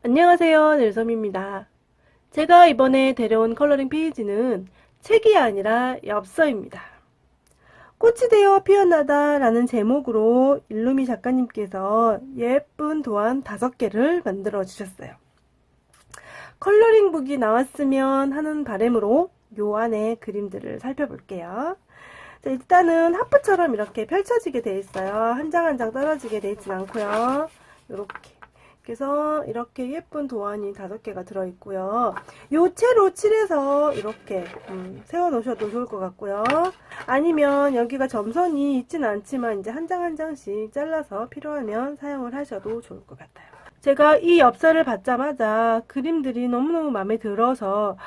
안녕하세요, 넬섬입니다. 제가 이번에 데려온 컬러링 페이지는 책이 아니라 엽서입니다. 꽃이 되어 피어나다 라는 제목으로 일루미 작가님께서 예쁜 도안 5개를 만들어 주셨어요. 컬러링북이 나왔으면 하는 바람으로 요 안에 그림들을 살펴볼게요. 자, 일단은 하프처럼 이렇게 펼쳐지게 돼 있어요. 한 장 한 장 떨어지게 돼 있진 않고요. 요렇게. 그래서 이렇게 예쁜 도안이 5개가 들어있고요. 요 채로 칠해서 이렇게 세워 놓으셔도 좋을 것 같고요. 아니면 여기가 점선이 있진 않지만 이제 한 장 한 장씩 잘라서 필요하면 사용을 하셔도 좋을 것 같아요. 제가 이 엽서를 받자마자 그림들이 너무너무 마음에 들어서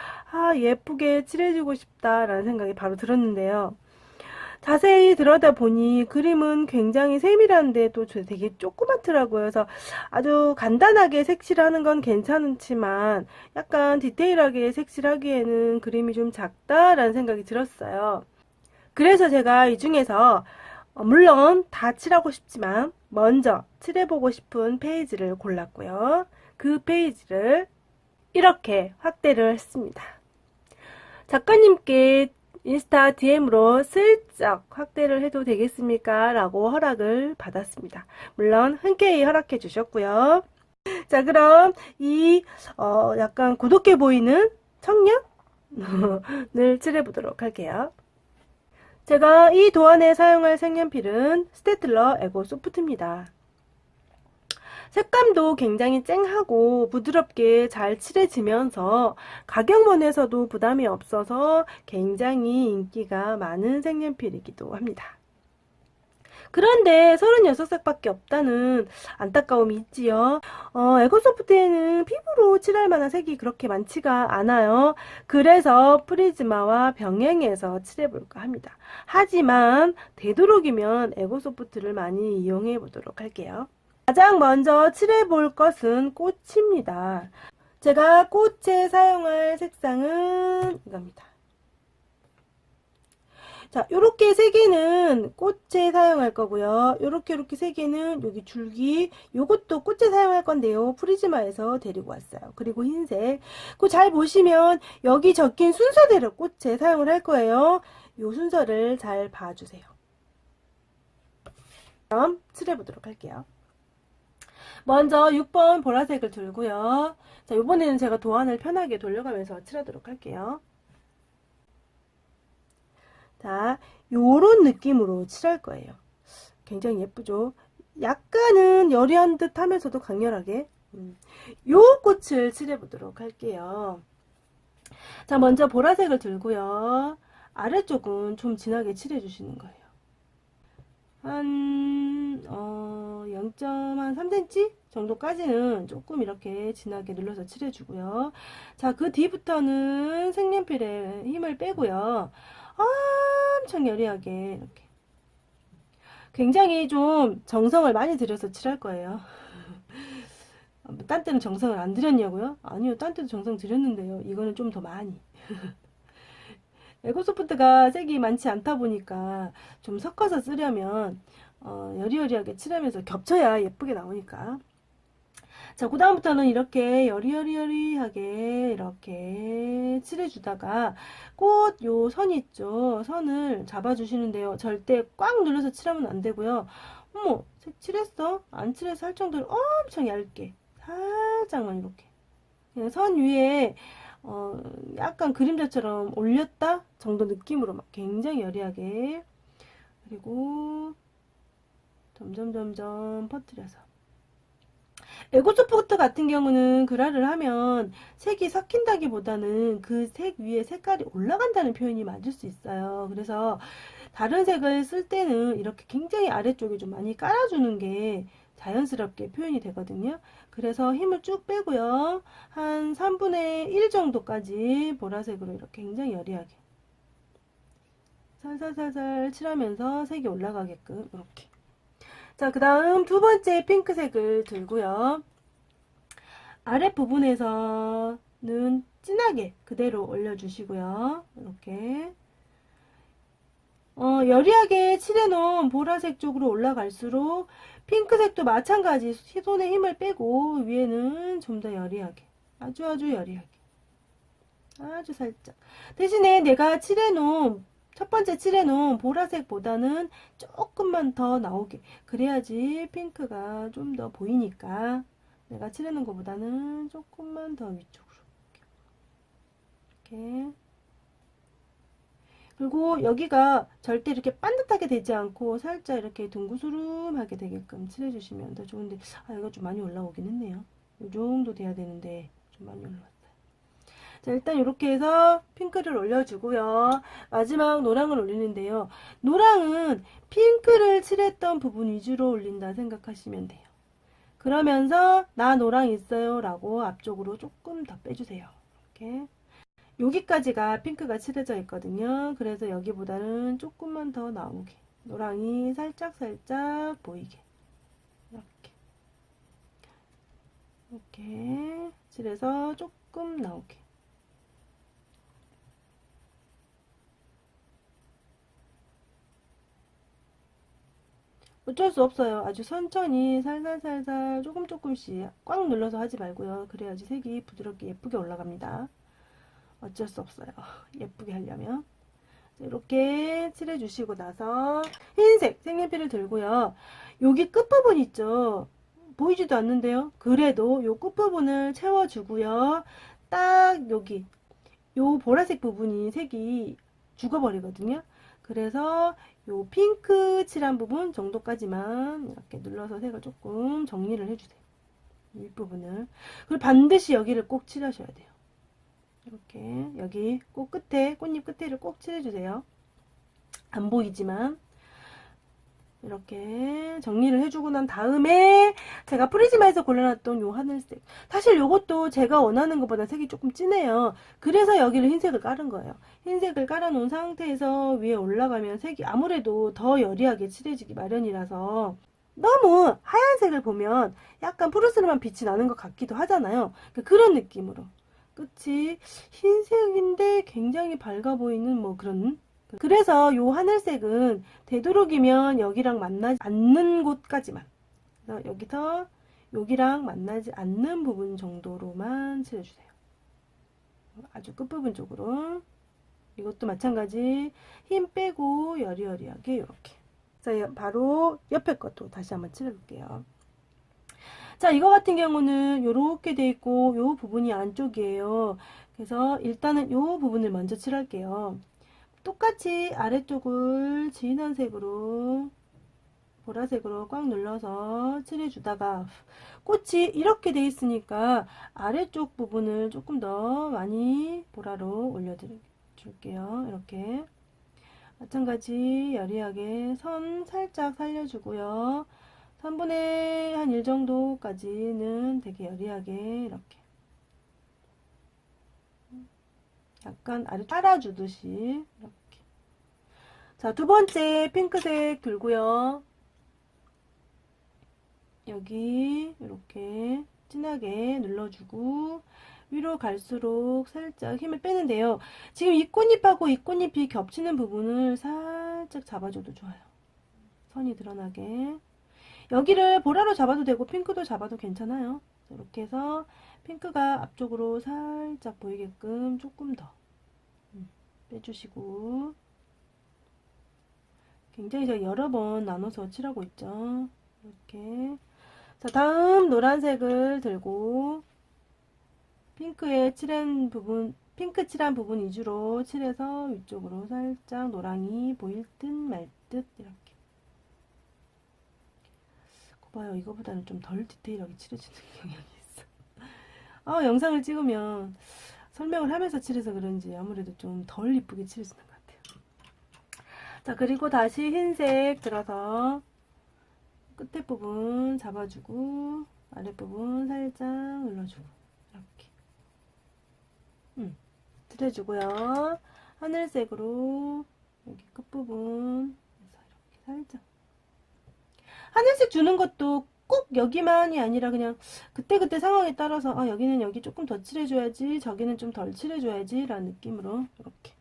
예쁘게 칠해주고 싶다라는 생각이 바로 들었는데요. 자세히 들여다보니 그림은 굉장히 세밀한데 또 되게 조그맣더라고요. 그래서 아주 간단하게 색칠하는 건 괜찮지만 약간 디테일하게 색칠하기에는 그림이 좀 작다라는 생각이 들었어요. 그래서 제가 이 중에서 물론 다 칠하고 싶지만 먼저 칠해보고 싶은 페이지를 골랐고요. 그 페이지를 이렇게 확대를 했습니다. 작가님께 인스타 DM으로 슬쩍 확대를 해도 되겠습니까? 라고 허락을 받았습니다. 물론 흔쾌히 허락해 주셨고요. 자, 그럼 이 약간 고독해 보이는 청년을 칠해보도록 할게요. 제가 이 도안에 사용할 색연필은 스테틀러 에고 소프트입니다. 색감도 굉장히 쨍하고 부드럽게 잘 칠해지면서 가격면에서도 부담이 없어서 굉장히 인기가 많은 색연필이기도 합니다. 그런데 36색밖에 없다는 안타까움이 있지요. 에코소프트에는 피부로 칠할 만한 색이 그렇게 많지가 않아요. 그래서 프리즈마와 병행해서 칠해볼까 합니다. 하지만 되도록이면 에코소프트를 많이 이용해 보도록 할게요. 가장 먼저 칠해볼 것은 꽃입니다. 제가 꽃에 사용할 색상은 이겁니다. 자, 요렇게 3개는 꽃에 사용할 거고요. 요렇게 3개는 여기 줄기, 요것도 꽃에 사용할 건데요. 프리즈마에서 데리고 왔어요. 그리고 흰색. 그거 잘 보시면 여기 적힌 순서대로 꽃에 사용을 할 거예요. 요 순서를 잘 봐주세요. 그럼 칠해보도록 할게요. 먼저 6번 보라색을 들고요. 자, 이번에는 제가 도안을 편하게 돌려가면서 칠하도록 할게요. 자, 요런 느낌으로 칠할 거예요. 굉장히 예쁘죠? 약간은 여리한 듯 하면서도 강렬하게 요 꽃을 칠해보도록 할게요. 자, 먼저 보라색을 들고요. 아래쪽은 좀 진하게 칠해주시는 거예요. 한 0.3cm 정도까지는 조금 이렇게 진하게 눌러서 칠해주고요. 자, 그 뒤부터는 색연필에 힘을 빼고요. 엄청 여리하게 이렇게 굉장히 좀 정성을 많이 들여서 칠할 거예요. 딴 때는 정성을 안 들였냐고요? 아니요, 딴 때도 정성 들였는데요. 이거는 좀 더 많이. 에코소프트가 색이 많지 않다 보니까 좀 섞어서 쓰려면 여리여리하게 칠하면서 겹쳐야 예쁘게 나오니까. 자, 그 다음부터는 이렇게 여리여리하게 이렇게 칠해주다가 꽃 요 선 있죠? 선을 잡아주시는데요. 절대 꽉 눌러서 칠하면 안 되고요. 어머, 색 칠했어? 안 칠해서 할 정도로 엄청 얇게 살짝만 이렇게 그냥 선 위에 약간 그림자처럼 올렸다 정도 느낌으로 막 굉장히 여리하게 그리고 점점 퍼뜨려서 에고소프트 같은 경우는 그라를 하면 색이 섞인다기보다는 그 색 위에 색깔이 올라간다는 표현이 맞을 수 있어요. 그래서 다른 색을 쓸 때는 이렇게 굉장히 아래쪽에 좀 많이 깔아주는 게 자연스럽게 표현이 되거든요. 그래서 힘을 쭉 빼고요. 한 3분의 1 정도까지 보라색으로 이렇게 굉장히 여리하게 살살살살 칠하면서 색이 올라가게끔 이렇게. 자, 그 다음 두 번째 핑크색을 들고요. 아랫부분에서는 진하게 그대로 올려주시고요. 이렇게 여리하게 칠해놓은 보라색 쪽으로 올라갈수록 핑크색도 마찬가지 손에 힘을 빼고 위에는 좀 더 여리하게, 아주 여리하게, 아주 살짝. 대신에 내가 첫 번째 칠해놓은 보라색보다는 조금만 더 나오게, 그래야지 핑크가 좀 더 보이니까 내가 칠해놓은 것보다는 조금만 더 위쪽으로 이렇게. 그리고 여기가 절대 이렇게 반듯하게 되지 않고 살짝 이렇게 둥그스름하게 되게끔 칠해주시면 더 좋은데, 이거 좀 많이 올라오긴 했네요. 이 정도 돼야 되는데 좀 많이 올라왔어요. 자, 일단 이렇게 해서 핑크를 올려주고요. 마지막 노랑을 올리는데요. 노랑은 핑크를 칠했던 부분 위주로 올린다 생각하시면 돼요. 그러면서 나 노랑 있어요 라고 앞쪽으로 조금 더 빼주세요. 이렇게. 여기까지가 핑크가 칠해져 있거든요. 그래서 여기보다는 조금만 더 나오게, 노랑이 살짝 보이게 이렇게 칠해서 조금 나오게. 어쩔 수 없어요. 아주 천천히 살살 조금씩 꽉 눌러서 하지 말고요. 그래야지 색이 부드럽게 예쁘게 올라갑니다. 어쩔 수 없어요. 예쁘게 하려면. 이렇게 칠해주시고 나서 흰색 색연필을 들고요. 여기 끝부분 있죠? 보이지도 않는데요? 그래도 요 끝부분을 채워주고요. 딱 여기 요 보라색 부분이 색이 죽어버리거든요. 그래서 요 핑크 칠한 부분 정도까지만 이렇게 눌러서 색을 조금 정리를 해주세요. 윗부분을. 그리고 반드시 여기를 꼭 칠하셔야 돼요. 이렇게 여기 꼭 끝에, 꽃잎 끝에를 꼭 칠해주세요. 안 보이지만 이렇게 정리를 해주고 난 다음에 제가 프리즈마에서 골라놨던 요 하늘색, 사실 요것도 제가 원하는 것보다 색이 조금 진해요. 그래서 여기를 흰색을 깔은 거예요. 흰색을 깔아 놓은 상태에서 위에 올라가면 색이 아무래도 더 여리하게 칠해지기 마련이라서, 너무 하얀색을 보면 약간 푸르스름한 빛이 나는 것 같기도 하잖아요. 그런 느낌으로 끝이 흰색인데 굉장히 밝아 보이는 뭐 그런. 그래서 요 하늘색은 되도록이면 여기랑 만나지 않는 곳까지만, 그래서 여기서 여기랑 만나지 않는 부분 정도로만 칠해주세요. 아주 끝부분 쪽으로. 이것도 마찬가지 힘 빼고 여리여리하게 이렇게. 자, 바로 옆에 것도 다시 한번 칠해볼게요. 자, 이거 같은 경우는 요렇게 돼 있고 요 부분이 안쪽이에요. 그래서 일단은 요 부분을 먼저 칠할게요. 똑같이 아래쪽을 진한 색으로, 보라색으로 꽉 눌러서 칠해주다가, 꽃이 이렇게 돼 있으니까 아래쪽 부분을 조금 더 많이 보라로 올려줄게요. 이렇게 마찬가지 여리하게 선 살짝 살려주고요. 3분의 한 1 정도까지는 되게 여리하게 이렇게 약간 아래 깔아주듯이 이렇게. 자, 두 번째 핑크색 들고요. 여기 이렇게 진하게 눌러주고 위로 갈수록 살짝 힘을 빼는데요. 지금 이 꽃잎하고 이 꽃잎이 겹치는 부분을 살짝 잡아줘도 좋아요. 선이 드러나게. 여기를 보라로 잡아도 되고 핑크도 잡아도 괜찮아요. 이렇게 해서 핑크가 앞쪽으로 살짝 보이게끔 조금 더 빼주시고, 굉장히 제가 여러 번 나눠서 칠하고 있죠. 이렇게. 자, 다음 노란색을 들고 핑크에 칠한 부분, 핑크 칠한 부분 위주로 칠해서 위쪽으로 살짝 노랑이 보일 듯 말 듯 이렇게. 봐요. 이거보다는 좀 덜 디테일하게 칠해지는 경향이 있어. 영상을 찍으면 설명을 하면서 칠해서 그런지 아무래도 좀 덜 이쁘게 칠해지는 것 같아요. 자, 그리고 다시 흰색 들어서 끝에 부분 잡아주고 아랫부분 살짝 눌러주고 이렇게 칠해주고요. 하늘색으로 여기 끝부분 이렇게 살짝. 하늘색 주는 것도 꼭 여기만이 아니라 그냥 그때그때 상황에 따라서 여기는 여기 조금 더 칠해줘야지, 저기는 좀 덜 칠해줘야지 라는 느낌으로 이렇게.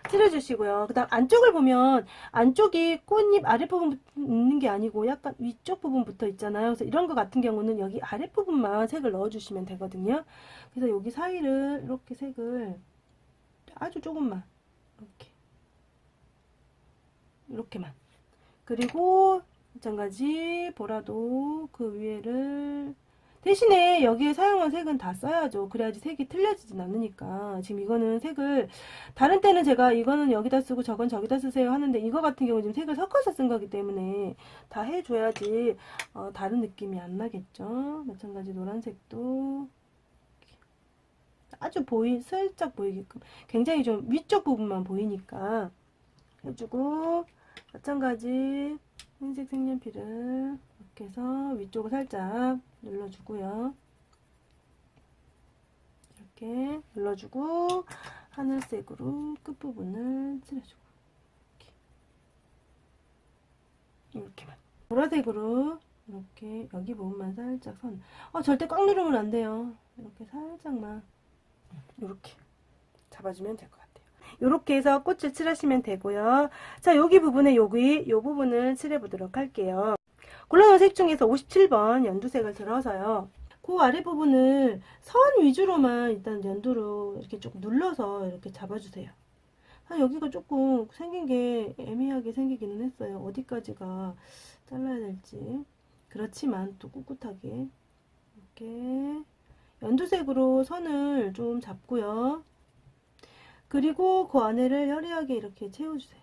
칠해주시고요. 그 다음 안쪽을 보면 안쪽이 꽃잎 아랫부분 있는 게 아니고 약간 위쪽 부분부터 있잖아요. 그래서 이런 거 같은 경우는 여기 아랫부분만 색을 넣어주시면 되거든요. 그래서 여기 사이를 이렇게 색을 아주 조금만 이렇게만, 그리고 마찬가지 보라도 그 위에를, 대신에 여기에 사용한 색은 다 써야죠. 그래야지 색이 틀려지진 않으니까. 지금 이거는 색을, 다른 때는 제가 이거는 여기다 쓰고 저건 저기다 쓰세요 하는데, 이거 같은 경우 지금 색을 섞어서 쓴 거기 때문에 다 해줘야지 다른 느낌이 안 나겠죠. 마찬가지 노란색도 아주 살짝 보이게끔, 굉장히 좀 위쪽 부분만 보이니까 해주고, 마찬가지 흰색 색연필을 이렇게 해서 위쪽을 살짝 눌러주고요. 이렇게 눌러주고 하늘색으로 끝부분을 칠해주고, 이렇게만 보라색으로 이렇게 여기 부분만 살짝 절대 꽉 누르면 안 돼요. 이렇게 살짝만 이렇게 잡아주면 될 것 같아요. 이렇게 해서 꽃을 칠하시면 되고요. 자, 여기 부분에 요 부분을 칠해 보도록 할게요. 골라놓은 색 중에서 57번 연두색을 들어서요. 그 아래 부분을 선 위주로만 일단 연두로 이렇게 좀 눌러서 이렇게 잡아주세요. 여기가 조금 생긴 게 애매하게 생기기는 했어요. 어디까지가 잘라야 될지. 그렇지만 또 꿋꿋하게 이렇게 연두색으로 선을 좀 잡고요. 그리고 그 안에를 여리하게 이렇게 채워주세요.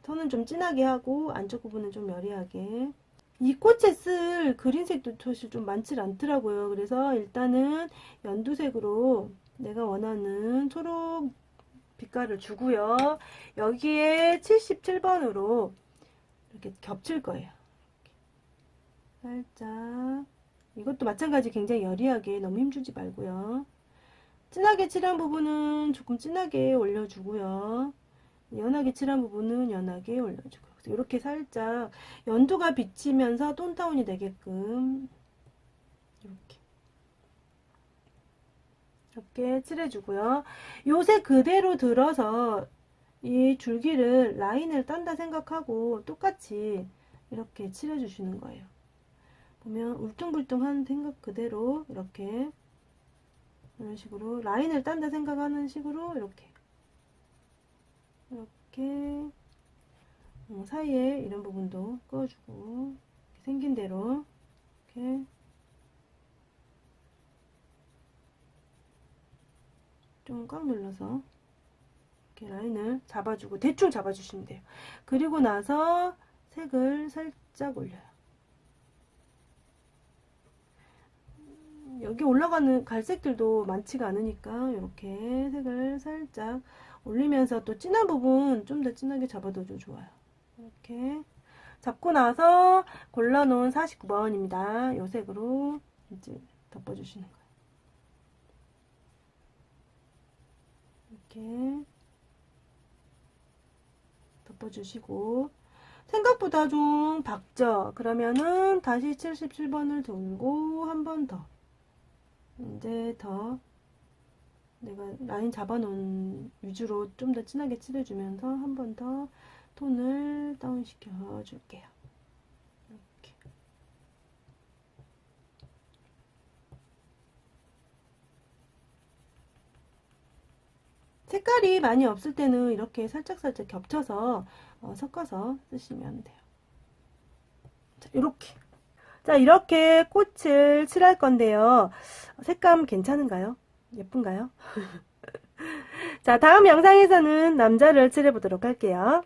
선은 좀 진하게 하고 안쪽 부분은 좀 여리하게. 이 꽃에 쓸 그린색도 사실 좀 많지 않더라고요. 그래서 일단은 연두색으로 내가 원하는 초록 빛깔을 주고요. 여기에 77번으로 이렇게 겹칠 거예요. 살짝. 이것도 마찬가지 굉장히 여리하게, 너무 힘주지 말고요. 진하게 칠한 부분은 조금 진하게 올려주고요. 연하게 칠한 부분은 연하게 올려주고, 이렇게 살짝 연두가 비치면서 톤다운이 되게끔 이렇게 칠해주고요. 요새 그대로 들어서 이 줄기를 라인을 딴다 생각하고 똑같이 이렇게 칠해주시는 거예요. 보면 울퉁불퉁한 생각 그대로 이렇게, 이런 식으로 라인을 딴다 생각하는 식으로 이렇게 사이에 이런 부분도 꺼주고, 생긴 대로 이렇게 좀 꽉 눌러서 이렇게 라인을 잡아주고, 대충 잡아주시면 돼요. 그리고 나서 색을 살짝 올려요. 여기 올라가는 갈색들도 많지가 않으니까 이렇게 색을 살짝 올리면서, 또 진한 부분 좀 더 진하게 잡아도 좋아요. 이렇게 잡고 나서 골라놓은 49번입니다. 이 색으로 이제 덮어주시는 거예요. 이렇게 덮어주시고, 생각보다 좀 박죠? 그러면은 다시 77번을 돌고 한 번 더, 이제 더 내가 라인 잡아놓은 위주로 좀 더 진하게 칠해주면서 한 번 더 톤을 다운시켜 줄게요. 이렇게. 색깔이 많이 없을 때는 이렇게 살짝살짝 겹쳐서 섞어서 쓰시면 돼요. 자, 이렇게. 자, 이렇게 꽃을 칠할 건데요. 색감 괜찮은가요? 예쁜가요? 자, 다음 영상에서는 남자를 칠해보도록 할게요.